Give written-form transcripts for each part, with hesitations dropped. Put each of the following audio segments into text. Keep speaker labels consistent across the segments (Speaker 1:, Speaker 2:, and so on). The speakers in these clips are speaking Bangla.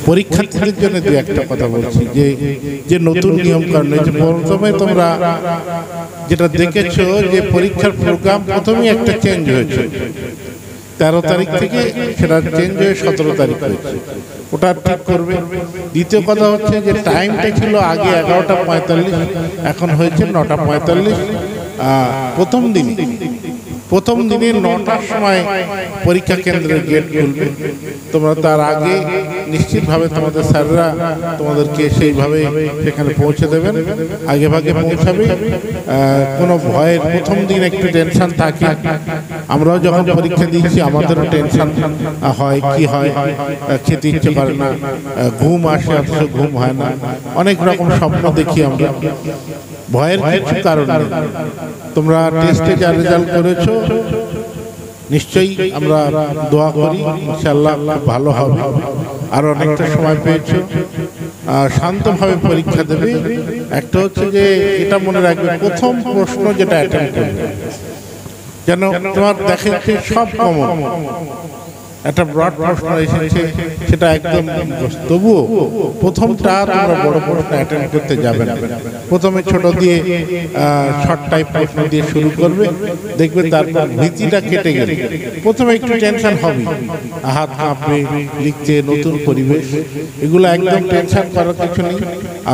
Speaker 1: পরীক্ষার্থীদের জন্য দু একটা কথা বলছি যে যে নতুন নিয়ম কানুন হয়েছে। প্রথমে তোমরা যেটা দেখেছো যে পরীক্ষার প্রোগ্রাম প্রথমেই একটা চেঞ্জ হয়েছে, 13 তারিখ থেকে সেটা চেঞ্জ হয়ে 17 তারিখ হয়েছে, ওটা ঠিক করবে। দ্বিতীয় কথা হচ্ছে যে টাইমটা ছিল আগে 11:45, এখন হয়েছে 9:45। প্রথম দিনে 9টার সময় পরীক্ষা কেন্দ্রের গেট খুলবে। তোমরা তার আগে নিশ্চিতভাবে তোমাদের স্যাররা তোমাদেরকে সেইভাবে সেখানে পৌঁছে দেবেন, আগে ভাগে পৌঁছাবে। কোনো ভয়ের প্রথম দিন একটু টেনশন থাকে, আমরাও যখন পরীক্ষা দিচ্ছি আমাদেরও টেনশন হয়, কি হয়, খেতে ইচ্ছে করে না, ঘুম আসে অথচ ঘুম হয় না, অনেক রকম স্বপ্ন দেখি আমরা। ভয়ের কিছু কারণ নেই। তোমরা টেস্টে যা রেজাল্ট করেছো নিশ্চয়ই আমরা দোয়া করি ইনশাআল্লাহ ভালো হবে। আর অনেকটা সময় পেয়েছো, শান্তভাবে পরীক্ষা দেবে। একটা হচ্ছে যে এটা মনে রাখবে, প্রথম প্রশ্ন যেটা অ্যাটেন্ড করবে যেন তোমার দেখে সব কমন। একটা ব্রড প্রশ্ন এসেছে সেটা একদম, তবুও প্রথমটা তোমরা বড় প্রশ্ন অ্যাটেন্ড করতে যাবে না। প্রথমে ছোট দিয়ে শর্ট টাইপ প্রশ্ন দিয়ে শুরু করবে, দেখবে তারপর ভীতিটা কেটে গেলে প্রথমে একটু টেনশন হবে, হাত কাঁপবে, লিখতে নতুন পরিবেশ, এগুলো একদম টেনশন করার কিছু নেই।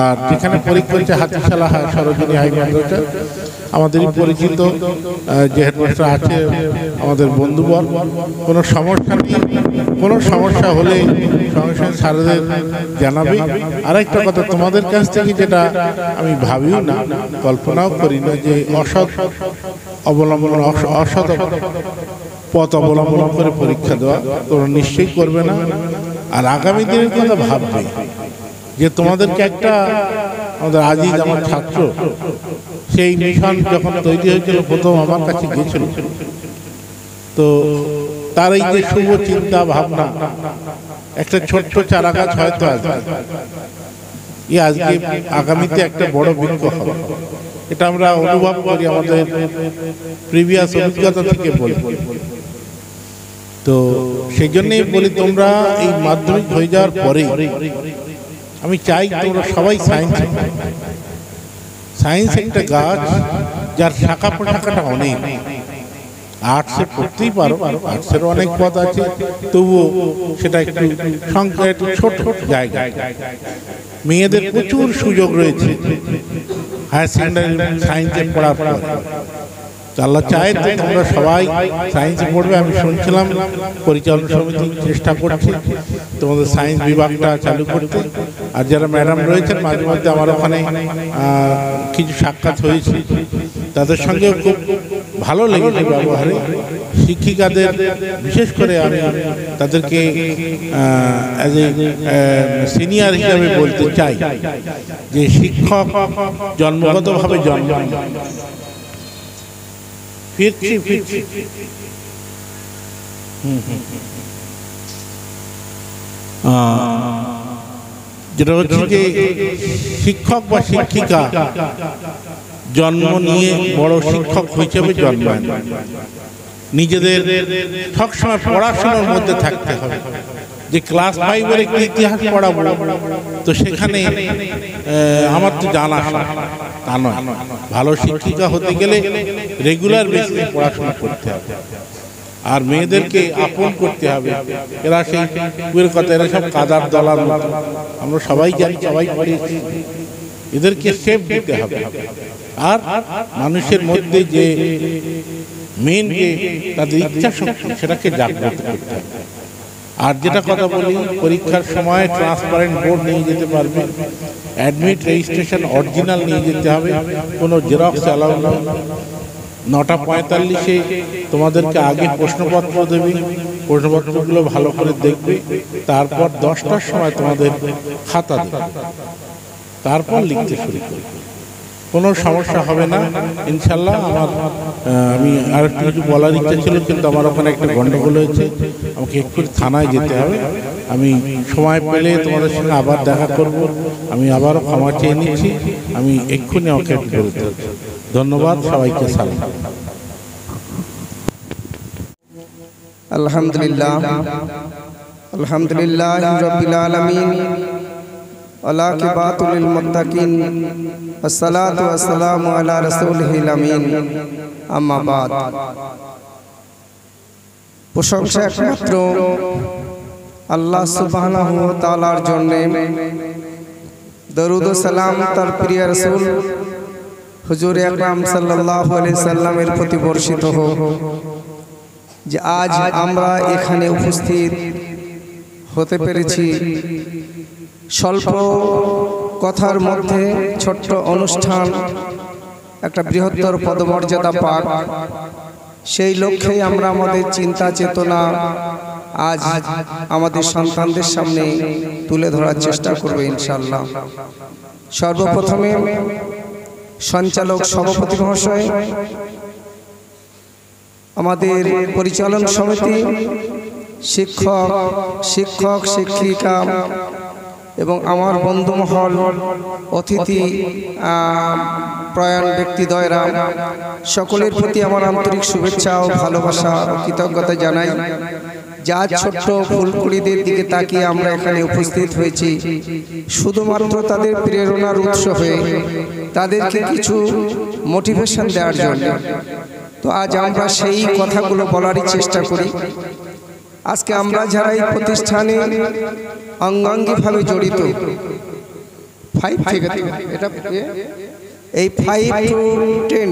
Speaker 1: আর যেখানে পরীক্ষা হচ্ছে হাতিশালা সরোজিনী হাই মাদ্রাসা, আমাদেরই পরিচিত যে হেডমাস্টার আছে আমাদের বন্ধুবর, কোনো সমস্যা নেই। কোনো সমস্যা হলে সঙ্গে সঙ্গে স্যারদের জানাবে। আরেকটা কথা, তোমাদের কাছ থেকে যেটা আমি ভাবিও না, কল্পনাও করি না, যে অসৎ পথ অবলম্বন করে পরীক্ষা দেওয়া তোমরা নিশ্চয়ই করবে না। আর আগামী দিনের কথা ভাববে যে তোমাদেরকে একটা, আমাদের আজিজ আমার ছাত্র, সেই মিশন যখন তৈরি হয়েছিল প্রথম আমার কাছে গিয়েছিল, তো তার এই যে শুভ চিন্তা ভাবনা, একটা ছোট্ট চারা গাছ হয়তো আজকে আগামীতে একটা বড় বৃক্ষ হবে, এটা আমরা অনুভব করি আমাদের প্রিভিয়াস অভিজ্ঞতা থেকে বলি। তো সেই জন্যই বলি, তোমরা এই মাধ্যমিক হয়ে যাওয়ার পরে আমি চাই তোমরা সবাই সায়েন্স একটা গাছ যার শাখা প্রশাখাটা অনেক। আর্টসে পড়তেই পারো, আর্টসেরও অনেক পথ আছে, তবুও সেটা একটু সংখ্যা একটু ছোট জায়গা। মেয়েদের প্রচুর সুযোগ রয়েছে হায়ার সেকেন্ডারি সায়েন্সে পড়ার পর। আল্লাহ চায় তো তোমরা সবাই সায়েন্সে পড়বে। আমি শুনছিলাম পরিচালনা সমিতি চেষ্টা করছে তোমাদের সায়েন্স বিভাগটা চালু করতে। আর যারা ম্যাডাম রয়েছেন, মাঝে মধ্যে আমার ওখানে কিছু সাক্ষাৎ হয়েছে, তাদের সঙ্গেও খুব ভালো লেগেছে ব্যবহারে। শিক্ষিকাদের বিশেষ করে আমি তাদেরকে অ্যাজ এ সিনিয়র হিসাবে বলতে চাই যে শিক্ষক জন্মগতভাবে জন্ম যেটা হচ্ছে যে শিক্ষক বা শিক্ষিকা জন্ম নিয়ে বড় শিক্ষক হিসেবে জন্মায়, নিজেদের সবসময় পড়াশোনার মধ্যে থাকতে হবে। যে ক্লাস 5-এর একটি ইতিহাস পড়াবো, তো সেখানে আমার তো জানা তা নয়। ভালো শিক্ষিকা হতে গেলে রেগুলার বেসিসে পড়াশোনা করতে হবে। আর মেয়েদেরকে আপন করতে হবে। এরা সেই কথা, এরা সব কাদার দলার মতো, আমরা সবাই জানি, সবাই পড়েছি। এদেরকে শেপ দিতে হবে। আর মানুষের মধ্যে যে মেন যে তাদের ইচ্ছা শক্তি, সেটাকে জাগ্রত করতে হবে। আর যেটা কথা বলি, পরীক্ষার সময় ট্রান্সপারেন্ট বোর্ড নিয়ে যেতে পারবে, অ্যাডমিট রেজিস্ট্রেশন অরিজিনাল নিয়ে যেতে হবে, কোনো জেরক্স অ্যালাউ নয়। 9:45-এ তোমাদেরকে আগে প্রশ্নপত্র দেবে, প্রশ্নপত্রগুলো ভালো করে দেখবে, তারপর 10টার সময় তোমাদের খাতা দেবে, তারপর লিখতে শুরু করবে। কোনো সমস্যা হবে না ইনশাল্লাহ। আমি আর একটু কিছু বলার ইচ্ছা ছিল, কিন্তু আমার ওখানে একটা গন্ডগোল হয়েছে, আমাকে একটু থানায় যেতে হবে। আমি সময় পেলে তোমাদের সঙ্গে আবার দেখা করব। আমি আবারও ক্ষমা চেয়ে নিচ্ছি, আমি এক্ষুনি আমাকে একটু বলতে হচ্ছে। ধন্যবাদ সবাইকে, সালাম।
Speaker 2: আলহামদুলিল্লাহ, अल्हम्दुलिल्लाहि रब्बिल आलमीन वलाकिबातुल लिल मुत्तकीन अस्सलातु वस्सलामु अला रसूलिहिल अमीन अम्मा बाद। प्रशंसा एकमात्र আল্লাহ সুবহানাহু ওয়া তাআলার জন্য, দরুদ ও সালাম তার প্রিয় রাসূল হুজুর আকরাম সাল্লাল্লাহু আলাইহি সাল্লামের প্রতি বর্ষিত হোক। যে আজ আমরা এখানে উপস্থিত হতে পেরেছি, স্বল্প কথার মধ্যে ছোট্ট অনুষ্ঠান একটা বৃহত্তর পদমর্যাদা পাক, সেই লক্ষ্যেই আমরা আমাদের চিন্তা চেতনা আজ আমাদের সন্তানদের সামনে তুলে ধরার চেষ্টা করব ইনশাআল্লাহ। সর্বপ্রথমে সঞ্চালক সভাপতি মহাশয়, আমাদের পরিচালন সমিতি, শিক্ষক শিক্ষিকা এবং আমার বন্ধুমহল, অতিথি প্রয়াণ ব্যক্তিদ্বয়রা, সকলের প্রতি আমার আন্তরিক শুভেচ্ছা ও ভালোবাসা ও কৃতজ্ঞতা জানাই। যা ছোট্ট ফুলকুড়িদের দিকে তাকিয়ে আমরা এখানে উপস্থিত হয়েছি শুধুমাত্র তাদের প্রেরণার উৎস হয়ে, তাদেরকে কিছু মোটিভেশন দেওয়ার জন্য। তো আজ আমরা সেই কথাগুলো বলারই চেষ্টা করি। আজকে আমরা যারা এই প্রতিষ্ঠানে অঙ্গাঙ্গিভাবে জড়িত, 5 থেকে এটা এই 5 to 10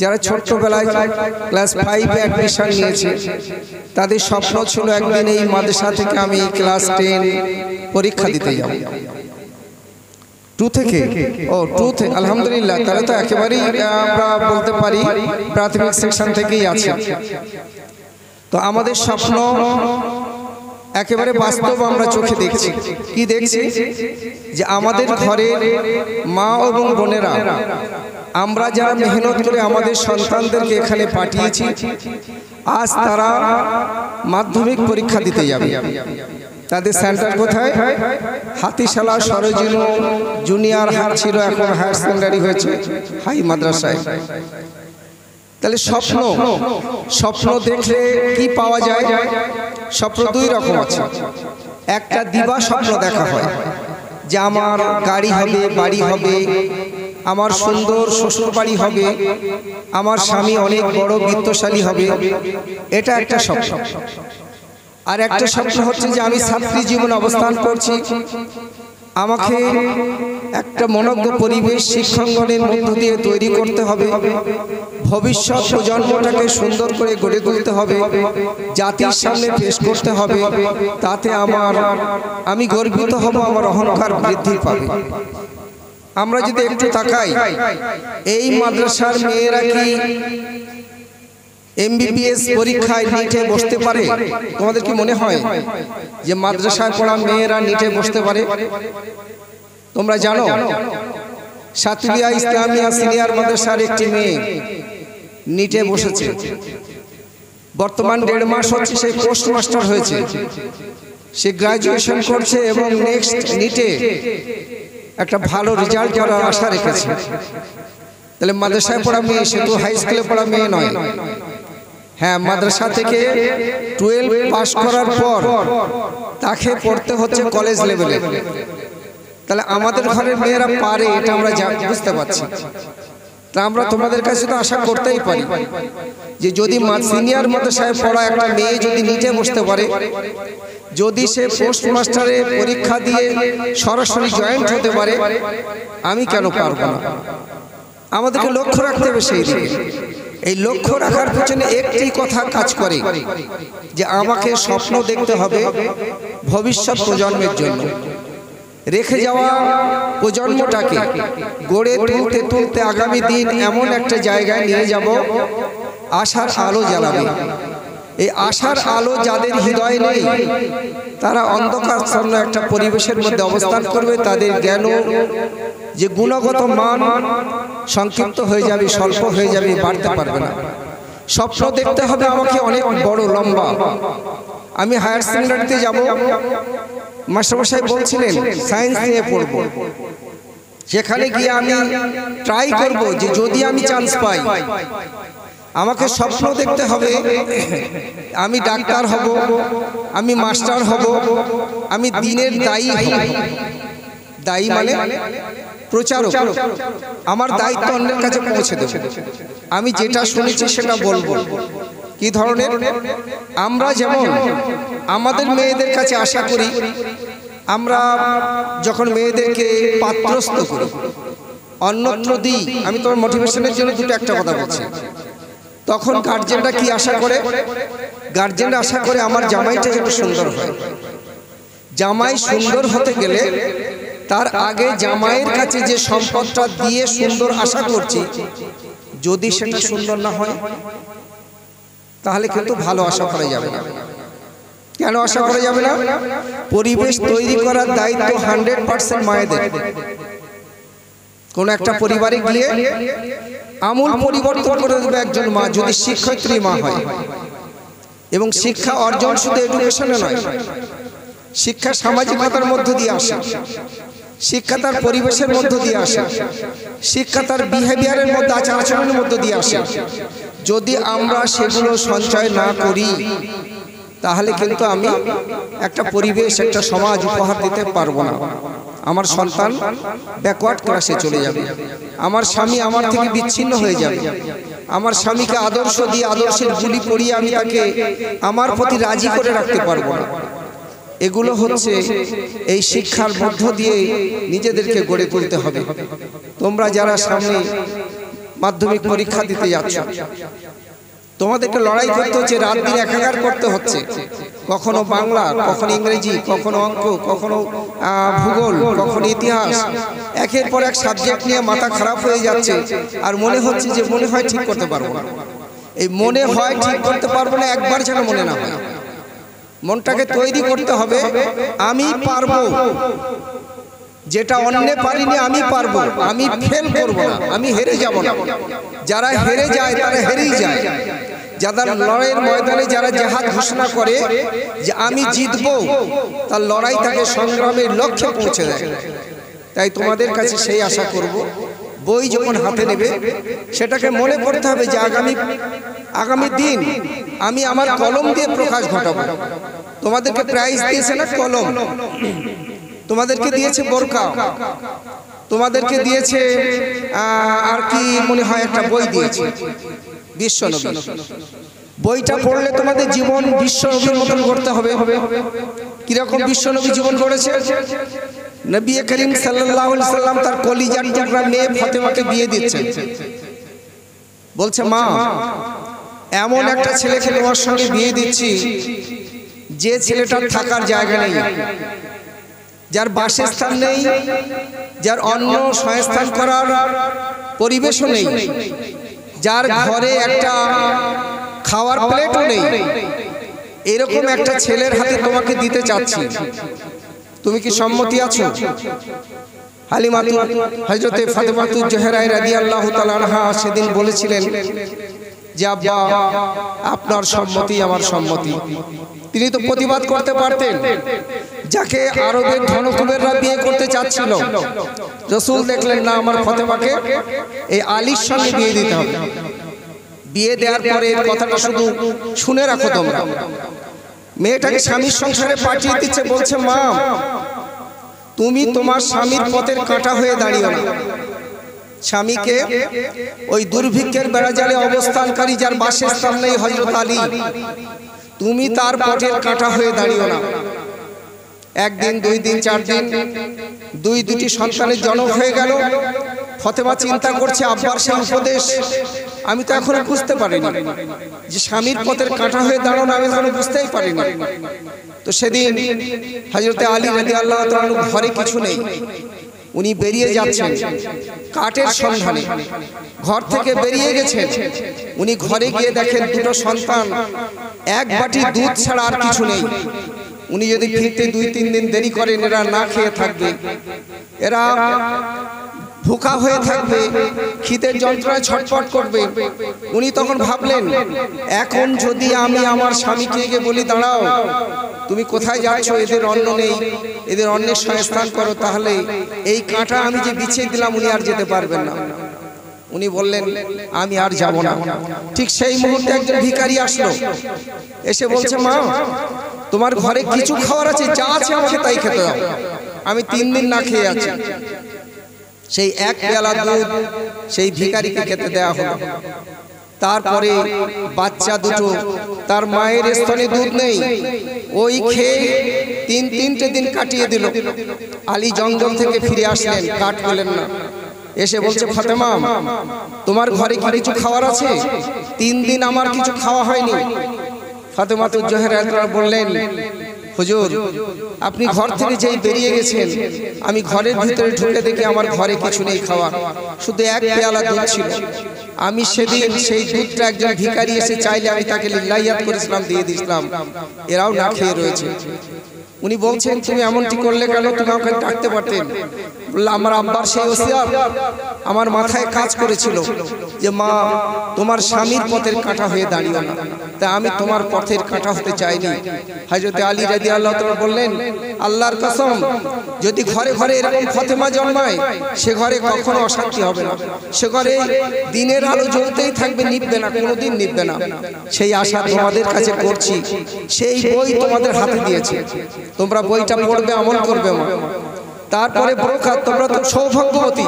Speaker 2: যারা ছোট্টবেলায় ক্লাস 5 এ অ্যাডমিশন নিয়েছে, তাদের স্বপ্ন ছিল একদিন এই মাদ্রাসা থেকে আমি ক্লাস 10 পরীক্ষা দিতে যাব। 2 থেকে আলহামদুলিল্লাহ, তাহলে তো একেবারেই আমরা বলতে পারি প্রাথমিক সেকশন থেকেই আছে। তো আমাদের স্বপ্ন একেবারে বাস্তব আমরা চোখে দেখছি। কি দেখছি? যে আমাদের ঘরের মা এবং বোনেরা, আমরা যারা মেহনত করে আমাদের সন্তানদেরকে এখানে পাঠিয়েছি, আজ তারা মাধ্যমিক পরীক্ষা দিতে যাবে। তাদের সেন্টার কোথায়? হাতিশালা সরোজিনী জুনিয়র হাই ছিল, এখন হায়ার সেকেন্ডারি হয়েছে হাই মাদ্রাসায়। তাহলে স্বপ্ন দেখলে কি পাওয়া যায়? স্বপ্ন 2 রকম আছে। একটা দিবা স্বপ্ন দেখা হয় যে আমার গাড়ি হবে, বাড়ি হবে, আমার সুন্দর শ্বশুর বাড়ি হবে, আমার স্বামী অনেক বড় বিত্তশালী হবে, এটা একটা স্বপ্ন। আর একটা স্বপ্ন হচ্ছে যে আমি ছাত্রী জীবনে অবস্থান করছি, আমাকে একটা মনোজ্ঞ পরিবেশ শিক্ষাঙ্গনের মধ্য দিয়ে তৈরি করতে হবে, ভবিষ্যৎ প্রজন্মটাকে সুন্দর করে গড়ে তুলতে হবে, জাতির সামনে পেশ করতে হবে, তাতে আমি গর্বিত হব, আমার অহংকার বৃদ্ধি পাবে। আমরা যদি একটু তাকাই, এই মাদ্রাসার মেয়েরা কি এমবিবিএস পরীক্ষায় নিটে বসতে পারে? তোমাদের কি মনে হয় যে মাদ্রাসায় পড়া মেয়েরা নিটে বসতে পারে? তোমরা জানো সাতুলিয়া ইসলামিয়া সিনিয়র মাদ্রাসার একটি মেয়ে নিটে বসেছে, বর্তমান 1.5 মাস হচ্ছে সে পোস্টমাস্টার হয়েছে, সে গ্রাজুয়েশন করছে এবং নেক্সট নিটে একটা ভালো রেজাল্ট করার আশা রেখেছে। তাহলে মাদ্রাসায় পড়া মেয়ে, সে তো হাই স্কুলে পড়া মেয়ে নয়। হ্যাঁ, মাদ্রাসা থেকে 12 পাস করার পর তাকে পড়তে হচ্ছে কলেজ লেভেলে। তাহলে আমাদের ঘরের মেয়েরা পারে, এটা আমরা বুঝতে পারছি। তা আমরা তোমাদের কাছে তো আশা করতেই পারি যে যদি সিনিয়র মাদ্রাসায় পড়া একটা মেয়ে যদি নিটে বসতে পারে, যদি সে পোস্ট মাস্টারে পরীক্ষা দিয়ে সরাসরি জয়েন্ট হতে পারে, আমি কেন পারবো না? আমাদেরকে লক্ষ্য রাখতে হবে সেই দিকে। এই লক্ষ্য রাখার পিছনে একটি কথা কাজ করে যে আমাকে স্বপ্ন দেখতে হবে ভবিষ্যৎ প্রজন্মের জন্য। রেখে যাওয়া প্রজন্মটাকে গড়ে তুলতে তুলতে আগামী দিন এমন একটা জায়গায় নিয়ে যাব, আশার আলো জ্বালাবে। এই আশার আলো যাদের হৃদয়ে নেই, তারা অন্ধকারাচ্ছন্ন একটা পরিবেশের মধ্যে অবস্থান করবে। তাদের জ্ঞান যে গুণগত মান সংক্ষিপ্ত হয়ে যাবে, স্বল্প হয়ে যাবে, বাড়তে পারবে না। স্বপ্ন দেখতে হবে আমাকে অনেক বড় লম্বা। আমি হায়ার সেকেন্ডারিতে যাব, মাস্টারমশাই বলছিলেন সায়েন্স নিয়ে পড়ব। সেখানে গিয়ে আমি ট্রাই করব যে যদি আমি চান্স পাই, আমাকে স্বপ্ন দেখতে হবে আমি ডাক্তার হব, আমি মাস্টার হব, আমি দিনের দায়ী হব। দায়ী মানে প্রচারক। আমার দায়িত্ব অন্যের কাছে পৌঁছে দেব। আমি যেটা শুনেছি সেটা বলবো। কি ধরনের? আমরা যেমন আমাদের মেয়েদের কাছে আশা করি, আমরা যখন মেয়েদেরকে পাত্রস্থ করি, অন্যত্র দিই, আমি তোমার মোটিভেশনের জন্য দুটো একটা কথা বলছি, তখন গার্জেনরা কি আশা করে? গার্জেনরা আশা করে আমার জামাইটা যেন সুন্দর হয়। জামাই সুন্দর হতে গেলে তার আগে জামাইয়ের কাছে যে সম্পদটা দিয়ে সুন্দর আশা করছি, যদি সেটা সুন্দর না হয় তাহলে কিন্তু ভালো আশা করা যাবে না। কেন আশা করা যাবে না? পরিবেশ তৈরি করার দায়িত্ব 100% মায়েদের। কোন একটা পরিবারে গিয়ে আমূল পরিবর্তন করে দেবে একজন মা, যদি শিক্ষয়িত্রী মা হয়। এবং শিক্ষা অর্জন শুধু এডুকেশনে নয়, শিক্ষা সামাজিকতার মধ্য দিয়ে আসে, শিক্ষা তার পরিবেশের মধ্য দিয়ে আসে, শিক্ষা তার বিহেভিয়ারের মধ্যে, আচার আচরণের মধ্য দিয়ে আসে। যদি আমরা সেগুলো সঞ্চয় না করি তাহলে কিন্তু আমি একটা পরিবেশ, একটা সমাজ উপহার দিতে পারবো না। আমার সন্তান ব্যাকওয়ার্ড ক্লাসে চলে যাবে, আমার স্বামী আমার থেকে বিচ্ছিন্ন হয়ে যাবে, আমার স্বামীকে আদর্শ দিয়ে আদর্শের গুলি পড়িয়ে আমি তাকে আমার প্রতি রাজি করে রাখতে পারবো না। এগুলো হচ্ছে এই শিক্ষার মধ্য দিয়ে নিজেদেরকে গড়ে তুলতে হবে। তোমরা যারা সামনে মাধ্যমিক পরীক্ষা দিতে যাচ্ছ, তোমাদেরকে লড়াই করতে হচ্ছে, রাত দিন একাকার করতে হচ্ছে। কখনো বাংলা, কখনো ইংরেজি, কখনো অঙ্ক, কখনো ভূগোল, কখনো ইতিহাস, একের পর এক সাবজেক্ট নিয়ে মাথা খারাপ হয়ে যাচ্ছে। আর মনে হচ্ছে যে মনে হয় ঠিক করতে পারবো না। এই মনে হয় ঠিক করতে পারবো না একবার যেন মনে না হয়। মনটাকে তৈরি করতে হবে, আমি পারবো, যেটা অন্যে পারিনি আমি পারবো, আমি ফেল করবো না, আমি হেরে যাব না। যারা হেরে যায় তারা হেরেই যায়। যারা লড়াইয়ের ময়দানে যারা জেহাদ ঘোষণা করে যে আমি জিতবো, তার লড়াই তাকে সংগ্রামের লক্ষ্যে পৌঁছে দেয়। তাই তোমাদের কাছে সেই আশা করব, বই যখন হাতে নেবে সেটাকে মনে করতে হবে যে আগামী দিন আমি আমার কলম দিয়ে প্রকাশ ঘটাবো। তোমাদেরকে প্রাইজ দিয়েছে না কলম, তোমাদেরকে দিয়েছে বোরকা, তোমাদেরকে দিয়েছে আর কি মনে হয় একটা বই দিয়েছে বিশ্বনবী। বইটা পড়লে তোমাদের জীবন বিশ্বনবীর মতন করতে হবে। কিরকম বিশ্বনবী জীবন গড়েছে? নবী করিম সাল্লাল্লাহু আলাইহি সাল্লাম তার কলিজার টুকরা মেয়ে ফাতেমাকে বিয়ে দিচ্ছেন। বলছে, মা এমন একটা ছেলেকে তোমার সঙ্গে বিয়ে দিচ্ছি যে ছেলেটার থাকার জায়গা নেই, যার বাসস্থান নেই, যার অন্ন সংস্থান করার পরিবেশও নেই, যার ঘরে একটা খাওয়ার প্লেটও নেই। এরকম একটা ছেলের হাতে তোমাকে দিতে চাচ্ছি, তুমি কি সম্মতি আছো? হালিমাতু হযরতে ফাতেমাতু জোহরা রাদিয়াল্লাহু তাআলা আনহা সেদিন বলেছিলেন যে আব্বা আপনার সম্মতি আমার সম্মতি। তিনি তো প্রতিবাদ করতে পারতেন। যাকে আরবের ধনকুবেররা বিয়ে করতে চাচ্ছিল, রাসূল দেখলেন না, আমার ফাতেমাকে এই আলীর সঙ্গে বিয়ে দিতে হবে। বিয়ে দেওয়ার পরে কথাটা শুধু শুনে রাখো তোমরা। মেয়েটাকে স্বামীর সংসারে পাঠিয়ে দিচ্ছে, বলছে, মা তুমি তোমার স্বামীর পথের কাঁটা হয়ে দাঁড়িও না। স্বামীকে ওই দুর্ভিক্ষের বেড়াজালে অবস্থানকারী যার বাসস্থান নেই হযরত আলী, তুমি তার পথের কাঁটা হয়ে দাঁড়িও না। একদিন, 2 দিন, 4 দিন, দুটি সন্তানের জন্ম হয়ে গেল। ফাতেমা চিন্তা করছে, আব্বার সেই উপদেশ আমি তো এখনো বুঝতে পারিনি, যে স্বামীর পথের কাঁটা হয়ে দাঁড়ানো আমি এখনো বুঝতেই পারিনি। তো সেদিন হযরতে আলী রাদিয়াল্লাহু তাআলা ঘরে কিছু নেই, উনি বেরিয়ে যাচ্ছেন কাঠের সন্ধানে। ঘর থেকে বেরিয়ে গেছেন, উনি ঘরে গিয়ে দেখেন দুটো সন্তান, এক বাটি দুধ ছাড়া আর কিছু নেই। উনি যদি ফিরতে 2-3 দিন দেরি করেন, এরা না খেয়ে থাকবে, এরা ভুকা হয়ে থাকবে, খিদের যন্ত্রণায় ছটফট করবে। উনি তখন ভাবলেন, এখন যদি আমি আমার স্বামীকে গিয়ে বলি, দাঁড়াও তুমি কোথায় যাচ্ছ, এদের অন্ন নেই, এদের অন্নের সংস্থান করো, তাহলে এই কাঁটা আমি যে বিছিয়ে দিলাম উনি আর যেতে পারবেন না। উনি বললেন আমি আর যাব না। ঠিক সেই মুহূর্তে একজন ভিখারি আসলো, এসে বলছে মা তোমার ঘরে কিছু খাওয়ার আছে, যা আছে আমাকে তাই খেতে দাও, আমি 3 দিন না খেয়ে আছি। সেই এক পেয়ালা দুধ সেই ভিখারিকে খেতে দেয়া হলো। তারপরে বাচ্চা দুটো, তার মায়ের স্তনে দুধ নেই, ওই খেয়ে 3-3টে দিন কাটিয়ে দিল। আলী জঙ্গল থেকে ফিরে আসলেন, কাঠ পেলেন না, এসে বলছে ফাতেমা তোমার ঘরে কি কিছু খাওয়ার আছে? 3 দিন আমার কিছু খাওয়া হয়নি। ফাতেমা তুজ জোহরা বললেন হুজুর আপনি ঘর থেকে যেই বেরিয়ে গেছেন আমি ঘরের ভিতরে ঢুকে দেখি আমার ঘরে কিছু নেই খাওয়া, শুধু এক পেয়ালা দুধ ছিল। আমি সেদিন সেই দুধটা একজন ভিখারি এসে চাইলে আমি তাকে লিল্লাহিয়াত করেছিলাম, দিয়ে দিয়েছিলাম, এরাও না খেয়ে রয়েছে। উনি বলছেন তুমি এমনটি করলে কেন? তুমি আমাকে ডাকতে পারতেন। বললাম আমার আব্বার সেই ওসিয়ত আমার মাথায় কাজ করেছিল যে মা তোমার স্বামীর পথের কাঁটা হয়ে দাঁড়িও না, তাই আমি তোমার পথের কাঁটা হতে চাইনি। হযরত আলী রাদিয়াল্লাহু তাআলা বললেন আল্লাহর কসম যদি ঘরে ঘরে এরকম ফাতেমা জন্মায় সে ঘরে কখনো অশান্তি হবে না, সে ঘরে দিনের আলো জ্বলতেই থাকবে, নিভবে না, কোনোদিন নিভবে না। সেই আশা তোমাদের কাছে করছি, সেই বই তোমাদের হাতে দিয়েছি, তোমরা বইটা পড়বে, আমল করবে মা। তারপরে বরকত, তোমরা তো সৌভাগ্যবতী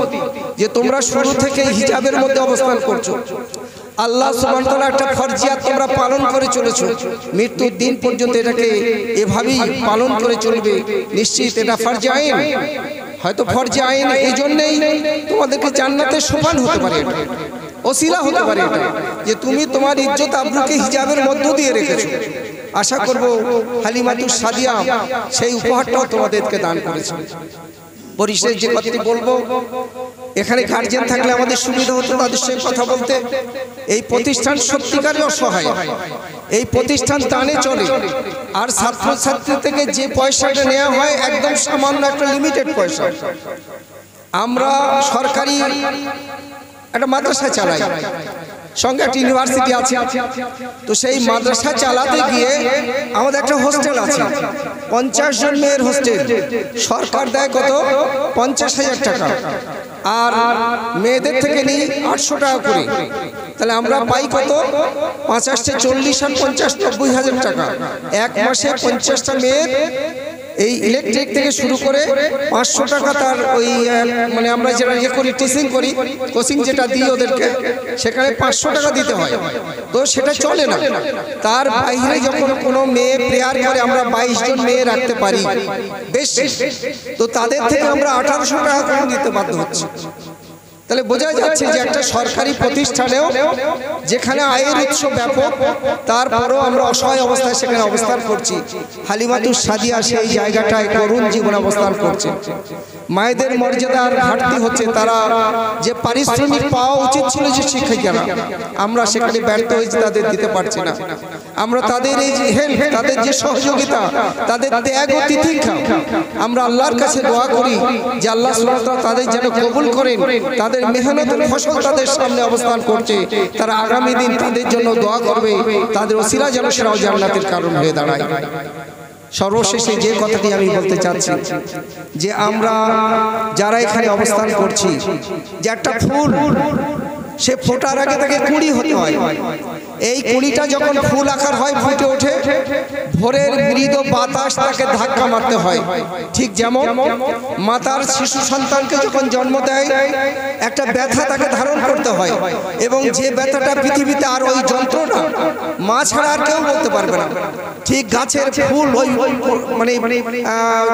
Speaker 2: যে তোমরা শুরু থেকে হিজাবের মধ্যে অবস্থান করছো। আল্লাহ সুবহানাহু ওয়া তাআলা একটা ফরজিয়াত তোমরা পালন করে চলেছো, মৃত্যুর দিন পর্যন্ত এটাকে এভাবেই পালন করে চলবে। নিশ্চিত এটা ফরজ আইন, হয়তো ফরজ আইন এই জন্যই তোমাদেরকে জান্নাতের সোপান হতে পারে, এটা ওসিলা হতে পারে, এটা যে তুমি তোমার ইজ্জত আবরুকে হিজাবের মধ্য দিয়ে রেখেছো। আশা করব হালিমাতুস সাদিয়া সেই উপহারটাও তোমাদেরকে দান করেছে। পরিশেষে যে কথাটি বলবো, এখানে গার্জিয়ান থাকলে আমাদের সুবিধা হতো তাদের সঙ্গে কথা বলতে। এই প্রতিষ্ঠান সত্যিকারই অসহায়, এই প্রতিষ্ঠান দানে চলে, আর ছাত্রছাত্রী থেকে যে পয়সাটা নেওয়া হয় একদম সামান্য একটা লিমিটেড পয়সা। আমরা সরকারি একটা মাদ্রাসা চালাই, সঙ্গে একটা ইউনিভার্সিটি আছে, তো সেই মাদ্রাসা চালাতে গিয়ে আমাদের একটা হোস্টেল আছে, 50 জন মেয়ের হোস্টেল। সরকার দেয় কত? 50,000 টাকা, আর মেয়েদের থেকে নিই 800 টাকা করে। তাহলে আমরা পাই কত? 50 40 আর 50 90,000 টাকা। এক মাসে 50টা মেয়ের এই ইলেকট্রিক থেকে শুরু করে 500 টাকা তার ওই মানে আমরা যেটা ইয়ে করি টিচিং করি, কোচিং যেটা দিই ওদেরকে, সেখানে 500 টাকা দিতে হয়, তো সেটা চলে না। তার বাইরে যখন কোনো মেয়ে প্রেয়ার করে আমরা 22 জন মেয়ে রাখতে পারি বেশি, তো তাদের থেকে আমরা 1800 টাকা করে দিতে বাধ্য হচ্ছি। তাহলে বোঝা যাচ্ছে যে একটা সরকারি প্রতিষ্ঠানেও যেখানে আয়ের উৎস ব্যাপক, তারপরও আমরা অসহায় অবস্থায় সেখানে অবস্থান করছি। হালিমাতুস সাদিয়া সেই জায়গাটায় করুণ জীবন অবস্থান করছে। মায়েদের মর্যাদার ঘাটতি হচ্ছে, তারা যে পারিশ্রমিক পাওয়া উচিত ছিল যে শিক্ষিকারা, আমরা সেখানে ব্যর্থ হয়েছি, তাদের দিতে পারছি না। আমরা তাদের এই যে হেল্প, তাদের যে সহযোগিতা, তাদের ত্যাগ ও তিতিক্ষা, আমরা আল্লাহর কাছে দোয়া করি যে আল্লাহ সুবহানাহু ওয়া তাআলা তাদের যেন কবুল করেন। তাদের মেহনতের ফসল তাদের সামনে অবস্থান করছে, তারা আগামী দিন তাদের জন্য দোয়া করবে, তাদের ওসিলা যেন সেরাও জান্নাতের কারণ হয়ে দাঁড়ায়। সর্বশেষে যে কথাটি আমি বলতে চাচ্ছি যে আমরা যারা এখানে অবস্থান করছি, যে একটা ফুল সে ফোটার আগে তাকে কুঁড়ি হতে হয়, এই কুঁড়িটা যখন ফুল আকার হয় ফুটে ওঠে, ভোরের মৃদু বাতাস তাকে ধাক্কা মারতে হয়। ঠিক যেমন মাতার শিশু সন্তানকে যখন জন্ম দেয় একটা ব্যথা তাকে ধারণ করতে হয়, এবং যে ব্যথাটা পৃথিবীতে আর ওই যন্ত্রণা মা ছাড়া আর কেউ বলতে পারবে না। ঠিক গাছের ফুল ওই মানে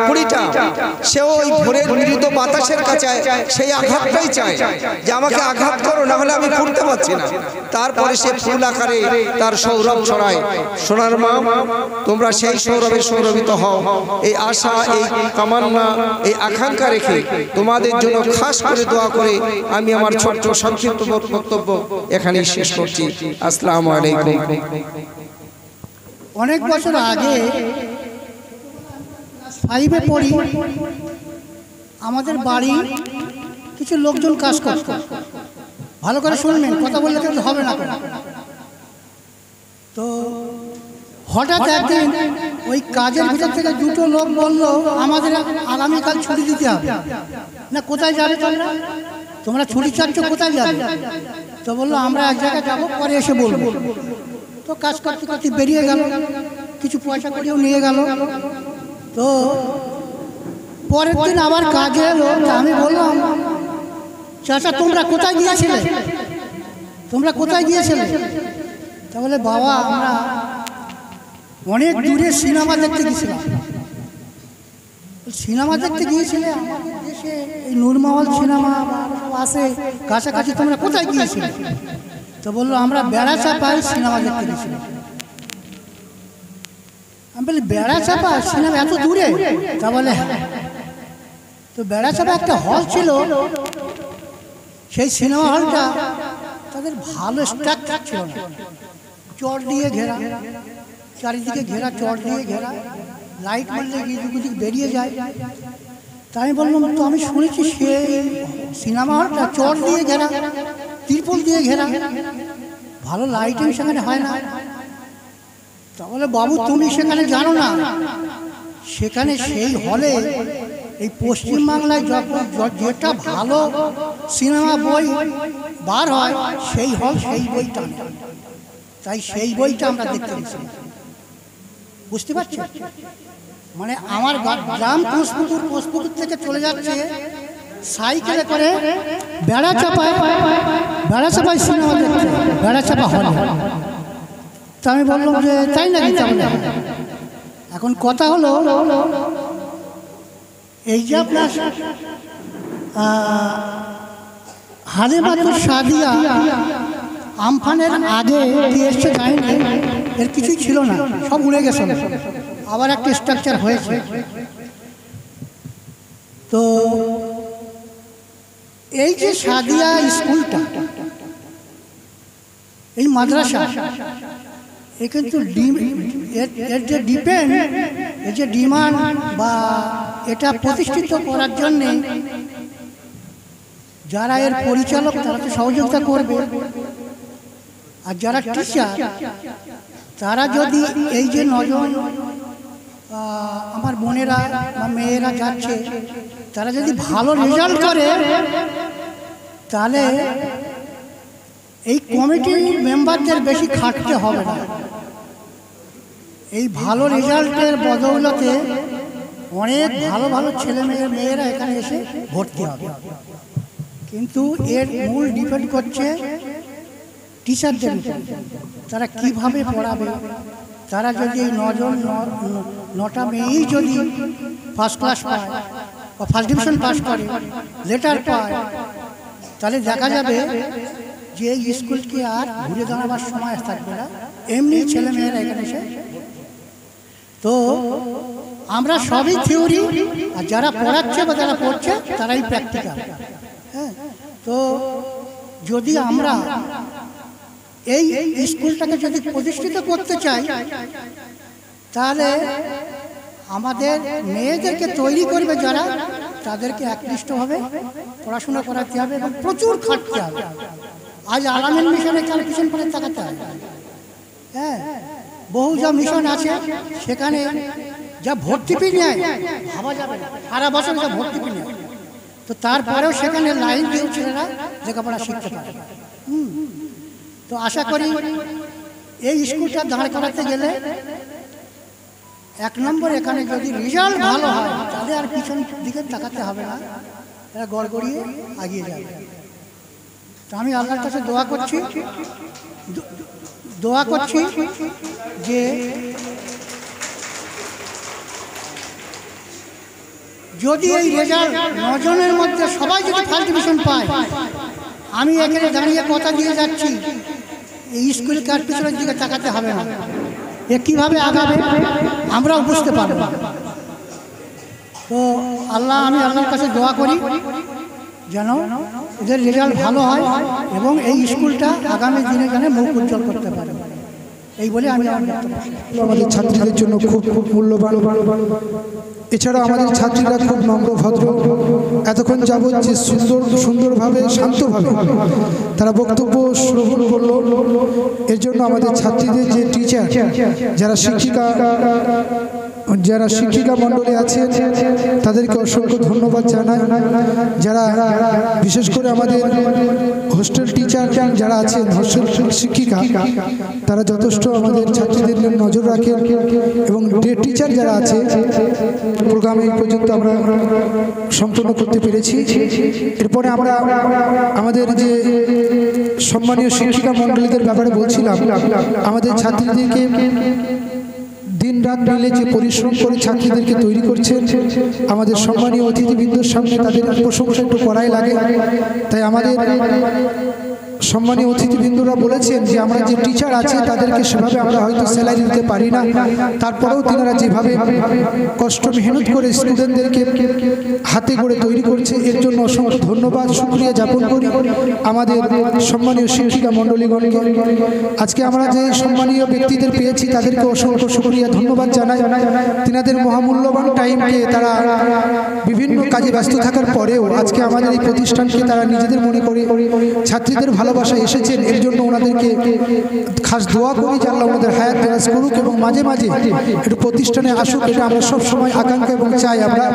Speaker 2: কুঁড়িটা সেও ওই ভোরের মৃদু বাতাসের কাছে সেই আঘাতটাই চায় যে আমাকে আঘাত করো, না হলে আমি ফুটতে পারছি না। তারপরে সে ফুল আকারে তার সৌরভ ছড়ায়। সোনার মা, তোমরা সেই সৌরভে সৌরভিত হও, এই আশা, এই কামনা, এই আকাঙ্ক্ষা রেখে তোমাদের জন্য খাস করে দোয়া করে আমি আমার ছোট্ট সংক্ষিপ্ত বক্তব্য এখানেই শেষ করছি। আসসালামু আলাইকুম।
Speaker 3: অনেক বছর আগে 5-এ পড়ি, আমাদের বাড়ি কিছু লোকজন কাজ করত। ভালো করে শুনবেন, কথা বললে কিন্তু হবে না। তো হঠাৎ একদিন ওই কাজের ভিতর থেকে দুটো লোক বলল আমাদের আগামীকাল ছুটি দিতে হবে। না কোথায় যাবে তোমরা? তোমরা ছুটি চাচ্ছ কোথায় যাবে? তো বললো আমরা এক জায়গায় যাবো, পরে এসে বলবো। তো কাজ করতে করতে বেরিয়ে গেল, কিছু পয়সা করেও নিয়ে গেল। তো পরের দিন আবার কাজে এলো। আমি বললাম, চাচা তোমরা কোথায় গিয়েছিলে? তোমরা কোথায় গিয়েছিলে? তা বলে, বাবা আমরা অনেক দূরে সিনেমা দেখতে গিয়েছিলাম। সিনেমা দেখতে গিয়েছিলে? আমাদের দেশে এই নূরমহল সিনেমা আছে কাছাকাছি, তোমরা কোথায় গিয়েছিলে? তো বললো, আমরা বেড়াচাপায় সিনেমা দেখতে গিয়েছিলাম। আমি বলি, বেড়াচাপা সিনেমা এত দূরে? তা বলে, তো বেড়াচাপা একটা হল ছিল, সেই সিনেমা হলটা তাদের ভালো স্ট্রাকচার ছিল না, চট দিয়ে ঘেরা, চারিদিকে ঘেরা, চট দিয়ে ঘেরা, লাইট মারলে গিয়ে বেরিয়ে যায়। তাই আমি বললাম, তো আমি শুনেছি সেই সিনেমা হলটা চট দিয়ে ঘেরা, ত্রিপল দিয়ে ঘেরা, ভালো লাইটিং সেখানে হয় না। তাহলে বাবু তুমি সেখানে জানো না, সেখানে সেই হলে এই পশ্চিমবাংলায় যখন যেটা ভালো সিনেমা বই বার হয়, সেই হল সেই বইটা নেই। তাই সেই বইটা আমরা দেখতে গেছি। বুঝতে পারছি? মানে আমার গ্রাম কোষপুকুর থেকে চলে যাচ্ছে সাইকেলে করে বেড়াচাপায় সিনেমা দেখতে, বেড়াচাপা হলে। তা আমি বললাম যে তাই নাকি? এখন কথা হলো, এই যে আপনার হালিমাতুর সাদিয়া আমফানের আগে কি এসছে যায়নি, এর কিছুই ছিল না, সব উড়ে গেছে, আবার একটা স্ট্রাকচার হয়েছে। তো এই যে সাদিয়া স্কুলটা, এই মাদ্রাসা, এ কিন্তু এর যে ডিপেন্ড, এর যে ডিমান্ড বা এটা প্রতিষ্ঠিত করার জন্যে যারা এর পরিচালক তারা তো সহযোগিতা করবে, আর যারা টিচার তারা যদি এই যে নজন আমার বোনেরা বা মেয়েরা যাচ্ছে, তারা যদি ভালো রেজাল্ট করে, তাহলে এই কমিটির মেম্বারদের বেশি খাটতে হবে না। এই ভালো রেজাল্টের বদৌলতে অনেক ভালো ভালো ছেলে মেয়েরা এখানে এসে ভর্তি হবে। কিন্তু এর মূল ডিপেন্ড করছে টিচারদের উপর, তারা কিভাবে পড়াবে। তারা যদি এই নটা মেয়েই যদি ফার্স্ট ক্লাস পায় বা ফার্স্ট ডিভিশন পাস করে, লেটার পায়, তাহলে দেখা যাবে যে এই স্কুলকে আর ঘুরে দাঁড়াবার সময় থাকবে না, এমনি ছেলে মেয়েরা এখানে এসে। তো আমরা সবই থিওরি, আর যারা পড়াচ্ছে বা যারা পড়ছে তারাই প্র্যাকটিক্যাল। হ্যাঁ, তো যদি আমরা এই স্কুলটাকে যদি প্রতিষ্ঠিত করতে চাই, তাহলে আমাদের মেয়েদেরকে তৈরি করবে যারা, তাদেরকে একনিষ্ঠভাবে পড়াশোনা করাতে হবে এবং প্রচুর খাটতে হবে। আজ আলামিন মিশনে কাল পিছন করে তাকাতে হবে। হ্যাঁ, বহু যা মিশন আছে সেখানে যা ভর্তি ফি নেয় ভাবা যাবে না, সারা বছর যা ভর্তি ফি নেয়, তো তারপরেও সেখানে লাইন দিয়ে ছেলেরা লেখাপড়া শিখতে পারে। তো আশা করি এই স্কুলটা দাঁড় করাতে গেলে এক নম্বর এখানে যদি রেজাল্ট ভালো হয়, তাহলে আর পিছন দিকে তাকাতে হবে না, এরা গড়গড়িয়ে এগিয়ে যাবে। তো আমি আল্লাহর কাছে দোয়া করছি যে যদি এই রেজাল্ট 9 জনের মধ্যে সবাই যদি ফার্স্ট ডিভিশন পায়, আমি এখানে দাঁড়িয়ে কথা দিয়ে যাচ্ছি, এই স্কুল কার পিছনের দিকে তাকাতে হবে না। এ কীভাবে আগাবে আমরাও বুঝতে পারব। তো আমি আল্লাহর কাছে দোয়া করি যেন এদের রেজাল্ট ভালো হয় এবং এই স্কুলটা আগামী দিনে যেন মুখ উজ্জ্বল করতে পারে। এই বলে আমি
Speaker 4: আমাদের ছাত্রীদের জন্য খুব খুব মূল্যবান। এছাড়া আমাদের ছাত্রীরা খুব নম্র ভদ্র, এতক্ষণ যাবৎ যে সুন্দরভাবে শান্তভাবে তারা বক্তব্য শ্রবণ করল, এর জন্য আমাদের ছাত্রীদের যে টিচার, যারা শিক্ষিকা যারা শিক্ষিকা মণ্ডলী আছেন তাদেরকে অসংখ্য ধন্যবাদ জানাই। যারা বিশেষ করে আমাদের হোস্টেল টিচার যারা আছেন, হোস্টেল শিক্ষিকা, তারা যথেষ্ট আমাদের ছাত্রীদের নজর রাখেন। এবং ডে টিচার যারা আছে, প্রোগ্রাম এই পর্যন্ত আমরা সম্পূর্ণ করতে পেরেছি। এরপরে আমরা আমাদের যে সম্মানীয় শিক্ষিকা মণ্ডলীদের ব্যাপারে বলছিলাম, আমাদের ছাত্রীদেরকে দিন রাত মিলে যে পরিশ্রম করে ছাত্রীদেরকে তৈরি করছেন, আমাদের সম্মানীয় অতিথিবৃন্দর সামনে তাদের প্রশংসা একটু করাই লাগে। তাই আমাদের সম্মানীয় অতিথিবৃন্দরা বলেছেন যে আমরা যে টিচার আছে তাদেরকে সেভাবে আমরা হয়তো স্যালারি দিতে পারি না, তারপরেও তিনারা যেভাবে কষ্ট মেহনত করে স্টুডেন্টদেরকে হাতে করে তৈরি করছে, এর জন্য অসংখ্য ধন্যবাদ শুকরিয়া জ্ঞাপন করি আমাদের সম্মানীয় শিক্ষিকা মণ্ডলীগণকে। আজকে আমরা যে সম্মানীয় ব্যক্তিদের পেয়েছি তাদেরকে অসংখ্য শুকরিয়া ধন্যবাদ জানাই। তিনাদের মহামূল্যবান টাইমকে তারা বিভিন্ন কাজে ব্যস্ত থাকার পরেও আজকে আমাদের এই প্রতিষ্ঠানকে তারা নিজেদের মনে করে ছাত্রীদের ভালোবাসা এসেছেন, এর জন্য ওনাদেরকে খাস দোয়া করি যে আল্লাহ ওনাদের হায়াত দরাজ করুক এবং মাঝে মাঝে একটু প্রতিষ্ঠানে আসুক। এটা আমরা সবসময় আকাঙ্ক্ষা এবং চাই, আমরা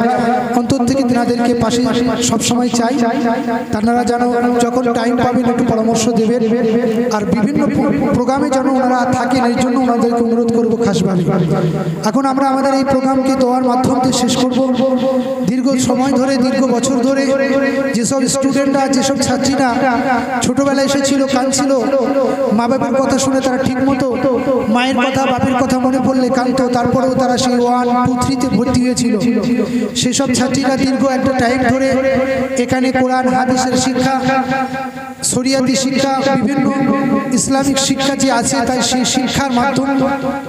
Speaker 4: অন্তর থেকে তিনাদেরকে পাশে সবসময় চাই। তারা যেন যখন টাইম পাবেন একটু পরামর্শ দেবেন, আর বিভিন্ন প্রোগ্রামে যেন ওনারা থাকেন, এর জন্য ওনাদেরকে অনুরোধ করবো খাসভাবে। এখন আমরা আমাদের এই প্রোগ্রামকে দোয়ার মাধ্যমে শেষ করব। দীর্ঘ সময় ধরে, দীর্ঘ বছর ধরে যেসব স্টুডেন্টরা, যেসব ছাত্রীরা ছোটবেলায় এসেছিল, কাঁদছিল, মা বাবার কথা শুনে তারা ঠিক মতো মায়ের কথা, বাপের কথা মনে পড়লে কাঁদতো, তারপরেও তারা সেই 1, 2, 3-তে ভর্তি হয়েছিল, সেসব ছাত্রীরা দীর্ঘ একটা টাইম ধরে এখানে কোরআন হাদিসের শিক্ষা, শরিয়াতি শিক্ষা, বিভিন্ন ইসলামিক শিক্ষা যে আছে, তাই সেই শিক্ষার মাধ্যম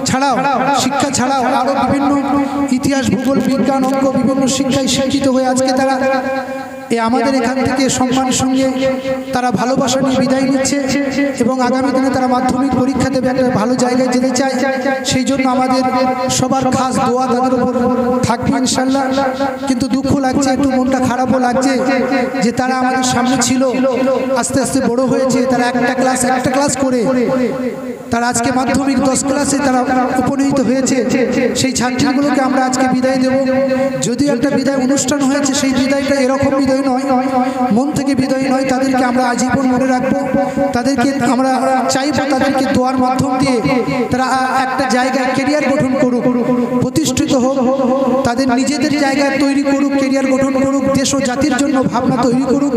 Speaker 4: ছাড়াও, শিক্ষা ছাড়াও আরও বিভিন্ন ইতিহাস, ভূগোল, বিজ্ঞান, অঙ্ক, বিভিন্ন শিক্ষায় শিক্ষিত হয়ে আজকে তারা আমাদের এখান থেকে সম্মানের সঙ্গে তারা ভালোবাসা নিয়ে বিদায় নিচ্ছে এবং আগামী দিনে তারা মাধ্যমিক পরীক্ষা দেবে, একটা ভালো জায়গায় যেতে চায়। সেই জন্য আমাদের সবার খাস দোয়া তাদের উপর থাকবে ইনশাল্লাহ। কিন্তু দুঃখ লাগছে, একটু মনটা খারাপও লাগছে যে তারা আমাদের সামনে ছিল, আস্তে আস্তে বড় হয়েছে, তারা একটা ক্লাস করে তারা আজকে মাধ্যমিক 10 ক্লাসে তারা উপনীত হয়েছে। সেই ছাত্রীগুলোকে আমরা আজকে বিদায় দেব। যদিও একটা বিদায় অনুষ্ঠান হয়েছে, সেই বিদায়টা এরকম বিদায় নয়, মন থেকে বিদায় নয়, তাদেরকে আমরা আজীবন মনে রাখবো। তাদেরকে আমরা চাইবো তাদেরকে দোয়ার মাধ্যম দিয়ে তারা একটা জায়গায় কেরিয়ার গঠন করুক, প্রতিষ্ঠিত হোক, তাদের নিজেদের জায়গায় তৈরি করুক, কেরিয়ার গঠন করুক, দেশ ও জাতির জন্য ভাবনা তৈরি করুক।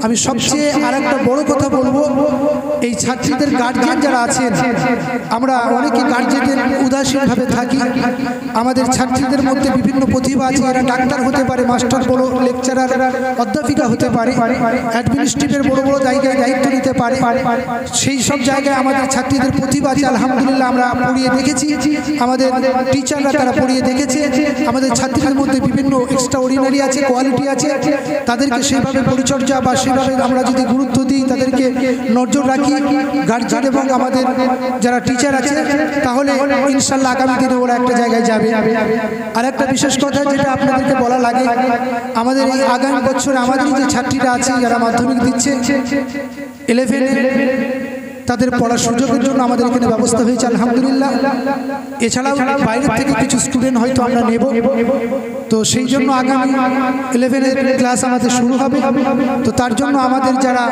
Speaker 4: আমি সবচেয়ে আর একটা বড় কথা বলবো, এই ছাত্রীদের গার্জিয়ান যারা আছেন, আমরা অনেকে গার্জিয়ানদের উদাসীনভাবে থাকি। আমাদের ছাত্রীদের মধ্যে বিভিন্ন প্রতিভা আছে, এরা ডাক্তার হতে পারে, মাস্টার, বড় লেকচারার, অধ্যাপিকা হতে পারে, অ্যাডমিনিস্ট্রেটিভের বড় বড় জায়গায় দায়িত্ব নিতে পারে। সেই সব জায়গায় আমাদের ছাত্রীদের প্রতিভা আছে, আলহামদুলিল্লাহ আমরা পড়িয়ে দেখেছি, আমাদের টিচাররা তারা পড়িয়ে দেখেছে। আমাদের ছাত্রীদের মধ্যে বিভিন্ন এক্সট্রা অর্ডিনারি আছে, কোয়ালিটি আছে, তাদেরকে সেভাবে পরিচর্যা বা সেভাবে আমরা যদি গুরুত্ব দিই, তাদেরকে নজর রাখি গার্জিয়ান এবং আমাদের যারা টিচার আছে, তাহলে ইনশাল্লাহ আগামী দিনে ওরা একটা জায়গায় যাবে। আর একটা বিশেষ কথা যেটা আপনাদেরকে বলা লাগে, আমাদের এই আগামী বছর আমাদের যে ছাত্রীরা আছে যারা মাধ্যমিক দিচ্ছে 11, তাদের পড়ার সুযোগের জন্য আমাদের এখানে ব্যবস্থা হয়েছে আলহামদুলিল্লাহ। এছাড়াও বাইরের থেকে কিছু স্টুডেন্ট হয়তো আমরা নেব, তো সেই জন্য আগামী 11-এর ক্লাস আমাদের শুরু হবে। তো তার জন্য আমাদের যারা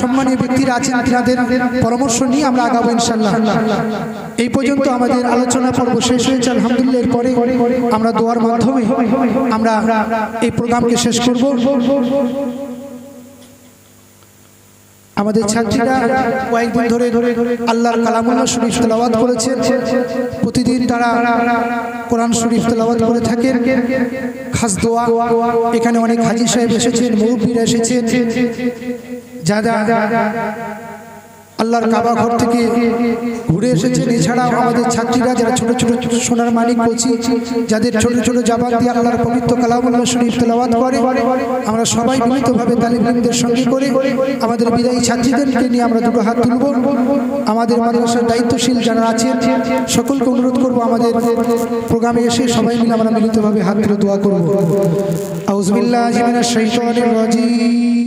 Speaker 4: সম্মানীয় ব্যক্তিরা আছেন তাদের পরামর্শ নিয়ে আমরা আগাবো ইনশাল্লাহ। এই পর্যন্ত আমাদের আলোচনা পর্ব শেষ হয়েছে আলহামদুলিল্লাহ। এরপরে আমরা দোয়ার মাধ্যমে আমরা এই প্রোগ্রামকে শেষ করব। আমাদের ছাত্রীরা কয়েকদিন ধরে আল্লাহর কালামুল্লাহ শরীফ তেলাওয়াত করেছে, প্রতিদিন তারা কোরআন শরীফ তেলাওয়াত করে থাকেন। খাস দোয়া, এখানে অনেক হাজী সাহেব এসেছেন, মুরব্বীরা এসেছেন, যারা আল্লাহর কাবা ঘর থেকে ঘুরে এসেছেন। এছাড়াও আমাদের ছাত্রীরা যারা ছোট ছোট সোনার মানিক কচি, যাদের ছোট ছোট জবান দিয়ে আল্লাহর পবিত্র কালামুল্লাহ শরীফ তেলাওয়াত করে, আমরা সবাই মিলিতভাবে তালিবদের সঙ্গে করে আমাদের বিদায়ী ছাত্রীদেরকে নিয়ে আমরা দুটো হাত তুলব। আমাদের মাদ্রাসার দায়িত্বশীল যারা আছেন সকলকে অনুরোধ করব, আমাদের প্রোগ্রামে এসে সবাই মিলে আমরা মিলিতভাবে হাত তুলে দোয়া করব। আউযু বিল্লাহি মিনাশ শাইতানির রাজীম।